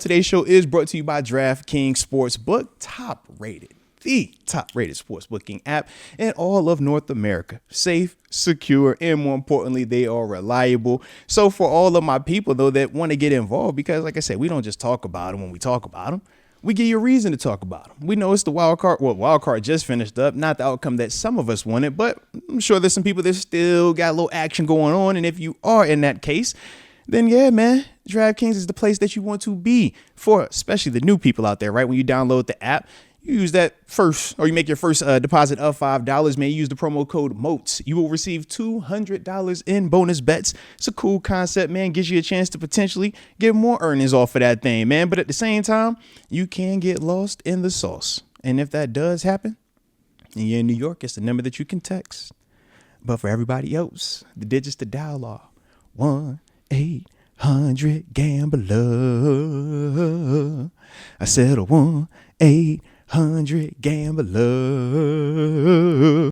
Today's show is brought to you by DraftKings Sportsbook, the top-rated sports booking app in all of North America. Safe, secure, and more importantly, they are reliable. So for all of my people, though, that want to get involved, because like I said, we don't just talk about them when we talk about them. We give you a reason to talk about them. We know it's the wild card. Well, wild card just finished up, not the outcome that some of us wanted, but I'm sure there's some people that still got a little action going on. And if you are in that case, then yeah, man, DraftKings is the place that you want to be for, especially the new people out there, right? When you download the app, you use that first, or you make your first deposit of $5, man. Use the promo code MOATS. You will receive $200 in bonus bets. It's a cool concept, man. Gives you a chance to potentially get more earnings off of that thing, man. But at the same time, you can get lost in the sauce. And if that does happen, and you're in New York, it's the number that you can text. But for everybody else, the digits to dial are 1-800-GAMBLER. I said a 1-800-GAMBLER.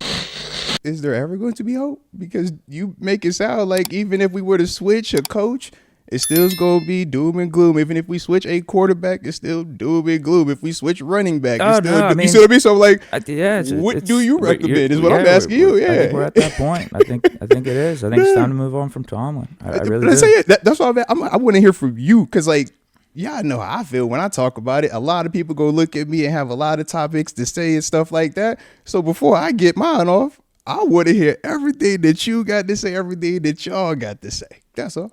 Is there ever going to be hope? Because you make it sound like even if we were to switch a coach, it's still going to be doom and gloom. Even if we switch a quarterback, it's still doom and gloom. If we switch running back, it's still you see what I mean? So I'm like, what do you recommend is what I'm asking you. Yeah. I think we're at that point. I think it is. I think it's time to move on from Tomlin. I really do. Say it. That's why I want to hear from you, because like, y'all know how I feel when I talk about it. A lot of people go look at me and have a lot of topics to say and stuff like that. So before I get mine off, I want to hear everything that you got to say, everything that y'all got to say. That's all.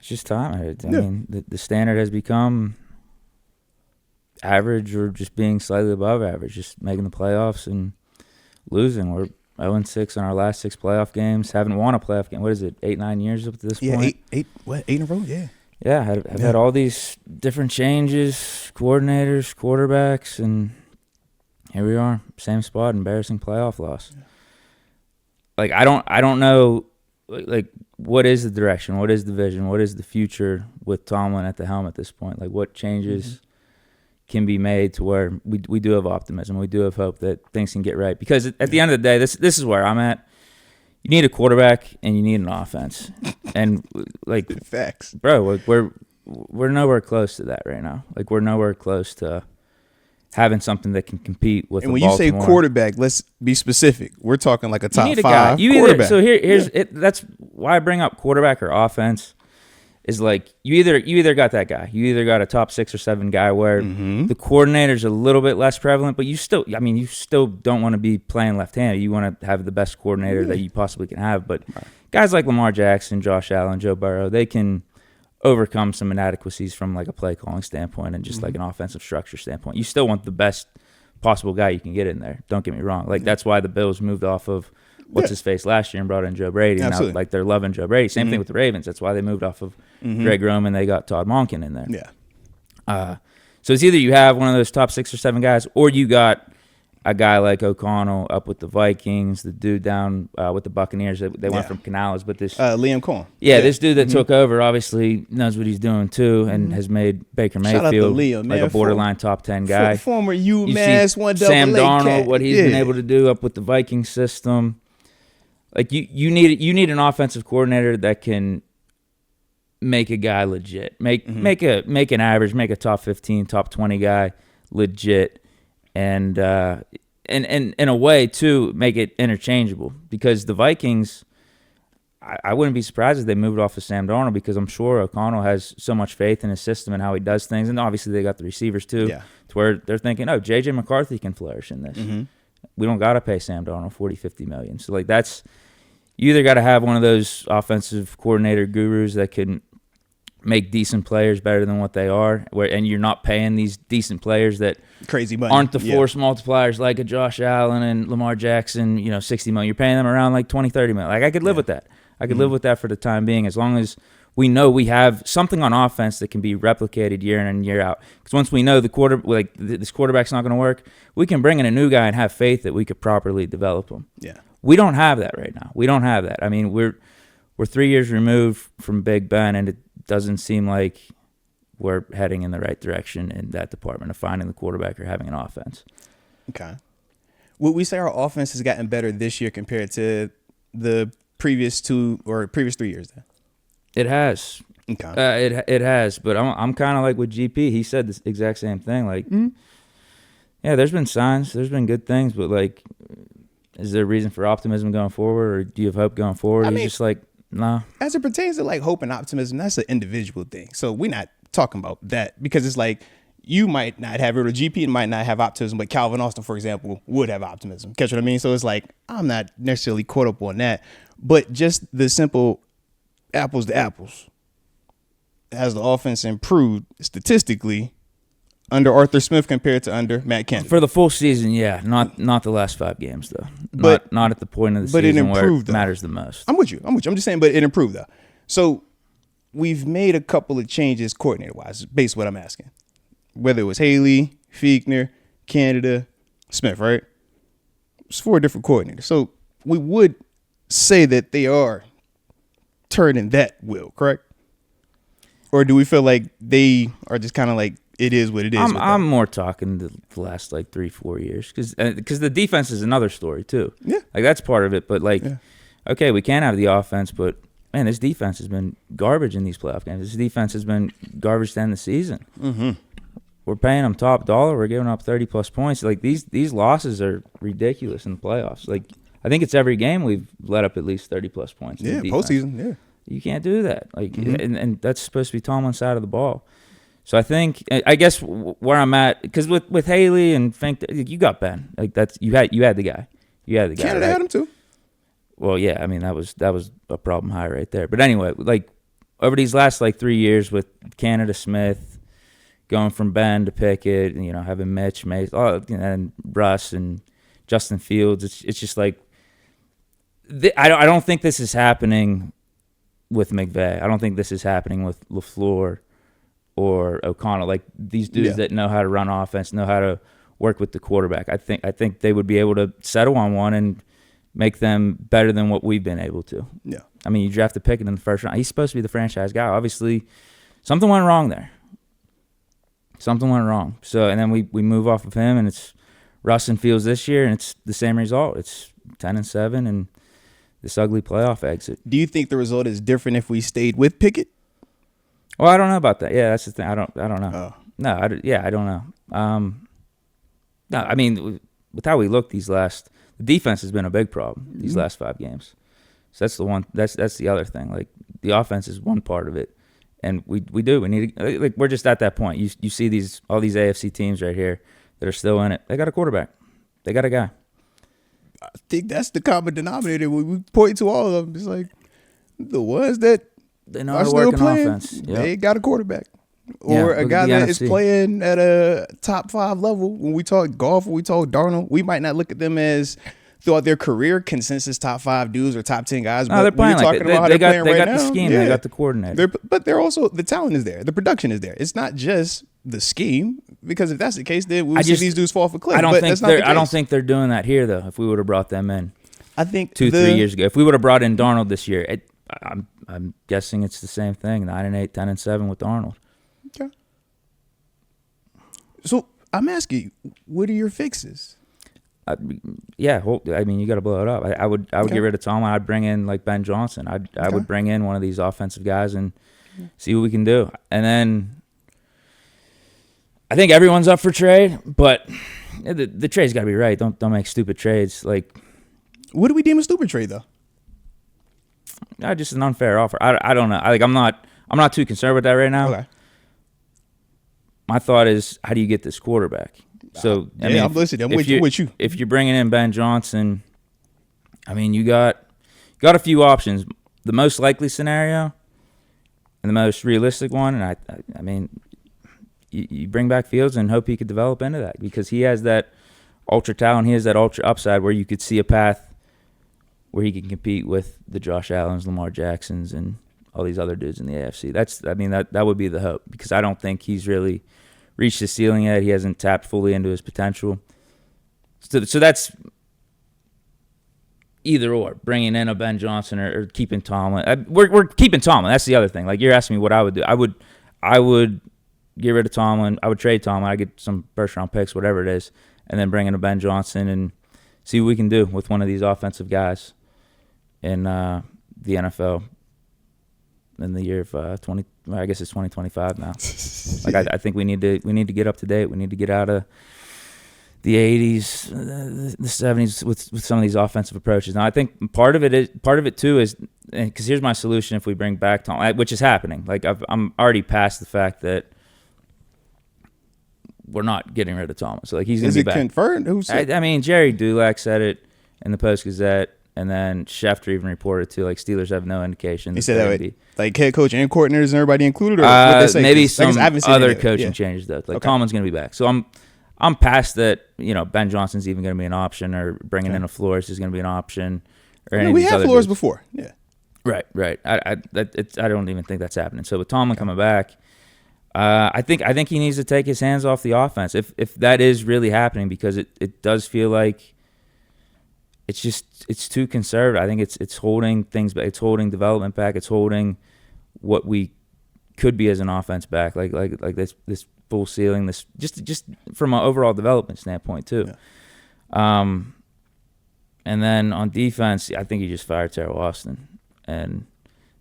It's just time. I mean, the standard has become average or just being slightly above average, just making the playoffs and losing. We're 0-6 in our last 6 playoff games. Haven't won a playoff game. What is it, 8-9 years up to this point? Yeah, eight in a row? Yeah. Yeah, I've had all these different changes, coordinators, quarterbacks, and here we are, same spot, embarrassing playoff loss. Like I don't know, like what is the direction, what is the vision, what is the future with Tomlin at the helm at this point? Like what changes can be made to where we do have optimism, we do have hope that things can get right? Because at the end of the day, this is where I'm at. You need a quarterback and you need an offense, and like facts, bro. Like we're nowhere close to that right now. Like we're nowhere close to having something that can compete with. And when Baltimore. You say quarterback, let's be specific. We're talking like a top 5 quarterback. Quarterback. Here's it. That's why I bring up quarterback or offense. Is like you either got that guy, you either got a top 6 or 7 guy where the coordinator's a little bit less prevalent, but you still don't want to be playing left-handed. You want to have the best coordinator that you possibly can have. But guys like Lamar Jackson, Josh Allen, Joe Burrow, they can overcome some inadequacies from like a play calling standpoint and just like an offensive structure standpoint. You still want the best possible guy you can get in there. Don't get me wrong. Like that's why the Bills moved off of what's his face last year and brought in Joe Brady. Now, like they're loving Joe Brady. Same thing with the Ravens. That's why they moved off of Greg Roman. They got Todd Monken in there. Yeah. So it's either you have one of those top 6 or 7 guys, or you got a guy like O'Connell up with the Vikings, the dude down with the Buccaneers. They went from Canales, but this Liam Cohen. This dude that took over obviously knows what he's doing too, and has made Baker Mayfield Liam, like a borderline top 10 guy. Former UMass, one double Sam A Darnold, cat. what he's been able to do up with the Viking system. Like you need an offensive coordinator that can make a guy legit, make an average, make a top 15, top 20 guy legit, and in a way too make it interchangeable. Because the Vikings, I wouldn't be surprised if they moved off of Sam Darnold, because I'm sure O'Connell has so much faith in his system and how he does things, and obviously they got the receivers too, to where they're thinking, oh, J.J. McCarthy can flourish in this. We don't got to pay Sam Darnold $40-50 million. So like that's. You either got to have one of those offensive coordinator gurus that can make decent players better than what they are, and you're not paying these decent players that crazy money aren't the force multipliers like a Josh Allen and Lamar Jackson, $60 million. You're paying them around like $20-30 million. Like I could live with that. I could live with that for the time being, as long as we know we have something on offense that can be replicated year in and year out. Because once we know this quarterback's not going to work, we can bring in a new guy and have faith that we could properly develop him. Yeah. We don't have that right now. We don't have that. I mean, we're 3 years removed from Big Ben, and it doesn't seem like we're heading in the right direction in that department of finding the quarterback or having an offense. Okay. Would we say our offense has gotten better this year compared to the previous 3 years then? It has. Okay. It has, but I'm kind of like with GP. He said the exact same thing. Like, yeah, there's been signs, there's been good things, but like, is there a reason for optimism going forward, or do you have hope going forward? He's just like, nah. As it pertains to like hope and optimism, that's an individual thing. So we're not talking about that because it's like you might not have it, or GP might not have optimism, but Calvin Austin, for example, would have optimism. Catch what I mean? So it's like I'm not necessarily caught up on that, but just the simple apples to apples. Has the offense improved statistically under Arthur Smith compared to under Matt Canada? For the full season, yeah. Not the last 5 games, though. But not at the point of the but it season where improved, it matters the most. I'm with you. I'm just saying, but it improved, though. So we've made a couple of changes coordinator-wise, based on what I'm asking. Whether it was Haley, Fiegner, Canada, Smith, right? It's 4 different coordinators. So we would say that they are turning that wheel, correct? Or do we feel like they are just kind of like, it is what it is? I'm more talking the last like 3-4 years because the defense is another story too. Yeah, like that's part of it. But like, okay, we can't have the offense, but man, this defense has been garbage in these playoff games. This defense has been garbage to end the season. Mm-hmm. We're paying them top dollar. We're giving up 30+ points. Like these losses are ridiculous in the playoffs. Like I think it's every game we've let up at least 30+ points. Yeah, postseason. Yeah, you can't do that. Like, and that's supposed to be Tomlin's side of the ball. So I guess where I'm at, because with Haley and Fink, you got Ben. Like that's you had the guy. Canada right? had him too. Well, yeah. I mean that was a problem high right there. But anyway, like over these last like 3 years with Canada, Smith, going from Ben to Pickett, and, having Mitch, and Russ and Justin Fields. It's just like I don't think this is happening with McVay. I don't think this is happening with LaFleur or O'Connell. Like these dudes that know how to run offense, know how to work with the quarterback. I think they would be able to settle on one and make them better than what we've been able to. Yeah. I mean, you drafted Pickett in the first round. He's supposed to be the franchise guy. Obviously, something went wrong there. Something went wrong. So, and then we move off of him, and it's Russ and Fields this year, and it's the same result. It's 10-7 and this ugly playoff exit. Do you think the result is different if we stayed with Pickett? Well, I don't know about that. Yeah, that's the thing. I don't know. Oh. No, I don't know. No, I mean, with how we look the defense has been a big problem these last 5 games. So that's the one. That's the other thing. Like the offense is one part of it, and we need to, like we're just at that point. You see all these AFC teams right here that are still in it. They got a quarterback. They got a guy. I think that's the common denominator. We point to all of them. It's like the ones that they know are how to still work playing. Offense. Yep. They got a quarterback. Or a guy that is playing at a top 5 level. When we talk golf, when we talk Darnold, we might not look at them as throughout their career consensus top 5 dudes or top 10 guys. No, they're playing like they got the scheme, they got the coordinator. But they're also, the talent is there, the production is there. It's not just the scheme, because if that's the case, then we'll see these dudes fall off a cliff. I don't think they're doing that here though. If we would have brought them in, I think 2-3 years ago, if we would have brought in Darnold this year, I'm guessing it's the same thing: 9-8, 10-7 with Darnold. Okay. So I'm asking you, what are your fixes? I mean, you got to blow it up. I would get rid of Tomlin. I'd bring in like Ben Johnson. I would bring in one of these offensive guys and see what we can do. And then I think everyone's up for trade, but the trade's got to be right. Don't make stupid trades. Like, what do we deem a stupid trade though? Just an unfair offer. I don't know. I'm not too concerned with that right now. Okay. My thought is, how do you get this quarterback? So I'm listening. I'm with you. If you're bringing in Ben Johnson, I mean, you got a few options. The most likely scenario and the most realistic one, and I mean, you bring back Fields and hope he could develop into that, because he has that ultra talent. He has that ultra upside where you could see a path where he can compete with the Josh Allens, Lamar Jacksons, and all these other dudes in the AFC. That would be the hope, because I don't think he's really reached the ceiling yet. He hasn't tapped fully into his potential. So that's either or, bringing in a Ben Johnson or keeping Tomlin. We're keeping Tomlin. That's the other thing. Like, you're asking me what I would do. I would get rid of Tomlin. I would trade Tomlin. I'd get some first-round picks, whatever it is, and then bring in a Ben Johnson and see what we can do with one of these offensive guys in the NFL in the year of I guess it's 2025 now. Like I think we need to get up to date. We need to get out of the 80s, the 70s with some of these offensive approaches. Now I think part of it too is, because here's my solution if we bring back Tom, which is happening. Like I'm already past the fact that we're not getting rid of Thomas. So like he's going to be back. Is it confirmed? Who said? I mean, Jerry Dulac said it in the Post-Gazette, and then Schefter even reported too. Like Steelers have no indication. He said that way, like head coach and coordinators and everybody included, or what they say? Maybe some other coaching changes though. Like Tomlin's going to be back. So I'm past that. Ben Johnson's even going to be an option, or bringing in a Flores is going to be an option. Or any we of these had other Flores dudes. before. Yeah. Right. I don't even think that's happening. So with Tomlin coming back, I think he needs to take his hands off the offense if that is really happening, because it does feel like it's too conservative. I think it's holding things back. It's holding development back. It's holding what we could be as an offense back. Like this full ceiling. This just from an overall development standpoint too. Yeah. And then on defense, I think he just fired Terrell Austin. And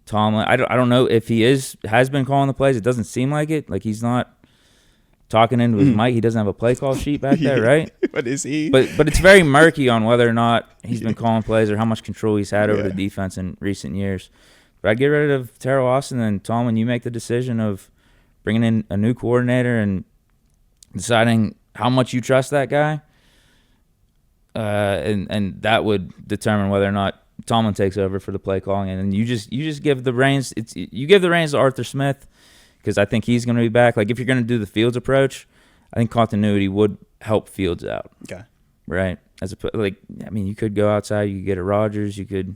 Tomlin, I don't know if he has been calling the plays. It doesn't seem like it. Like he's not talking into his mic. He doesn't have a play call sheet back there, right? What is he? But it's very murky on whether or not he's been calling plays or how much control he's had over the defense in recent years. But I'd get rid of Terrell Austin, and Tomlin, you make the decision of bringing in a new coordinator and deciding how much you trust that guy. And that would determine whether or not Tomlin takes over for the play calling, and then you just give the reins. You give the reins to Arthur Smith, because I think he's going to be back. Like if you're going to do the Fields approach, I think continuity would help Fields out. Okay, right. You could go outside. You could get a Rodgers. You could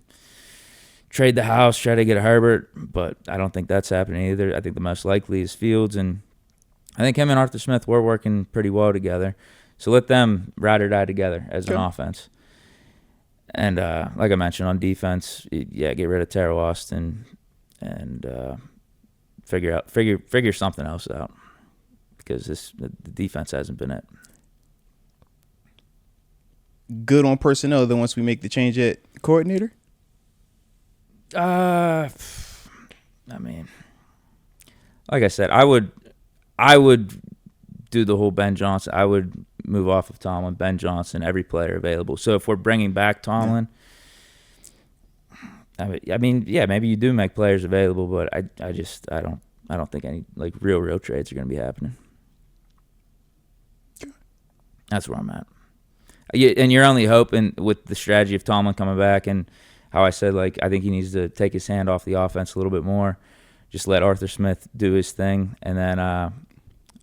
trade the house, try to get a Herbert, but I don't think that's happening either. I think the most likely is Fields, and I think him and Arthur Smith were working pretty well together. So let them ride or die together as an offense. And like I mentioned, on defense, get rid of Terrell Austin and figure something else out, because the defense hasn't been it. Good on personnel. Then once we make the change at coordinator, I mean, like I said, I would do the whole Ben Johnson. I would move off of Tomlin, Ben Johnson, every player available. So if we're bringing back Tomlin, maybe you do make players available, but I don't think any like real trades are going to be happening. That's where I'm at. And you're only hoping with the strategy of Tomlin coming back, and how I said, like, I think he needs to take his hand off the offense a little bit more, just let Arthur Smith do his thing, and then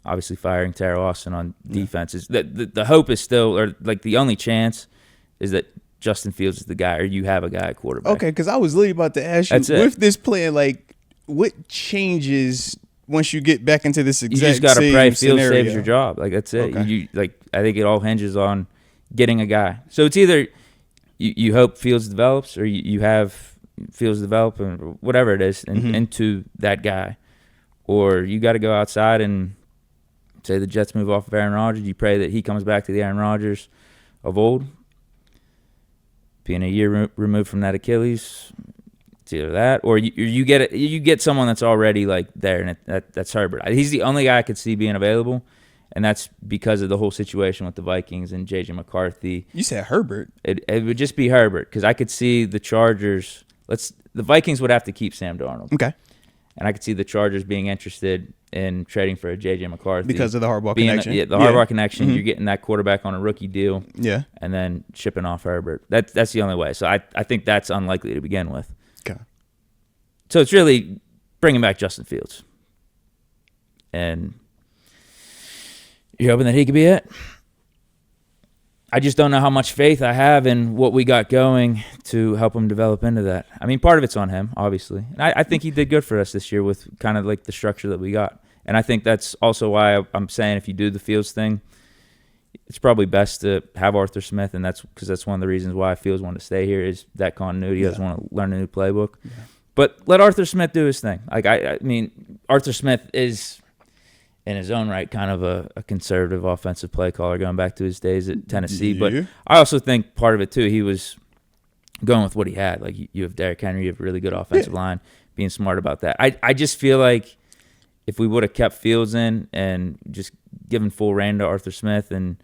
obviously firing Terrell Austin on defense. Is the hope is still, or like the only chance is that Justin Fields is the guy, or you have a guy at quarterback. Okay, because I was literally about to ask you, with this plan, like, what changes once you get back into this exact same You just got to pray Fields scenario? saves your job. Like, that's it. Okay. I think it all hinges on getting a guy. So it's either you hope Fields develops, or you have Fields develop, or whatever it is, into that guy. Or you got to go outside and say the Jets move off of Aaron Rodgers. You pray that he comes back to the Aaron Rodgers of old. Being a year removed from that Achilles, it's either that, or you get someone that's already like there, and that's Herbert. He's the only guy I could see being available, and that's because of the whole situation with the Vikings and J.J. McCarthy. You said Herbert. It would just be Herbert, because I could see the Chargers. The Vikings would have to keep Sam Darnold. Okay. And I could see the Chargers being interested in trading for a J.J. McCarthy. Because of the Harbaugh connection. The Harbaugh connection. You're getting that quarterback on a rookie deal. Yeah. And then shipping off Herbert. That's the only way. So I think that's unlikely to begin with. Okay. So it's really bringing back Justin Fields. And you're hoping that he could be it. I just don't know how much faith I have in what we got going to help him develop into that. I mean, part of it's on him, obviously. And I think he did good for us this year with kind of like the structure that we got. And I think that's also why I'm saying if you do the Fields thing, it's probably best to have Arthur Smith, and that's because that's one of the reasons why Fields wanted to stay here is that continuity. He doesn't want to learn a new playbook. Yeah. But let Arthur Smith do his thing. Like I mean, Arthur Smith is in his own right kind of a conservative offensive play caller going back to his days at Tennessee. Yeah. But I also think part of it, too, he was going with what he had. Like, you have Derrick Henry, you have a really good offensive line, being smart about that. I just feel like if we would have kept Fields in and just given full reign to Arthur Smith and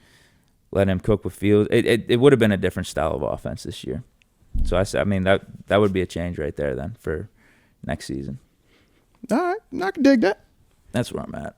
let him cook with Fields, it would have been a different style of offense this year. So I mean that would be a change right there then for next season. All right, I can dig that. That's where I'm at.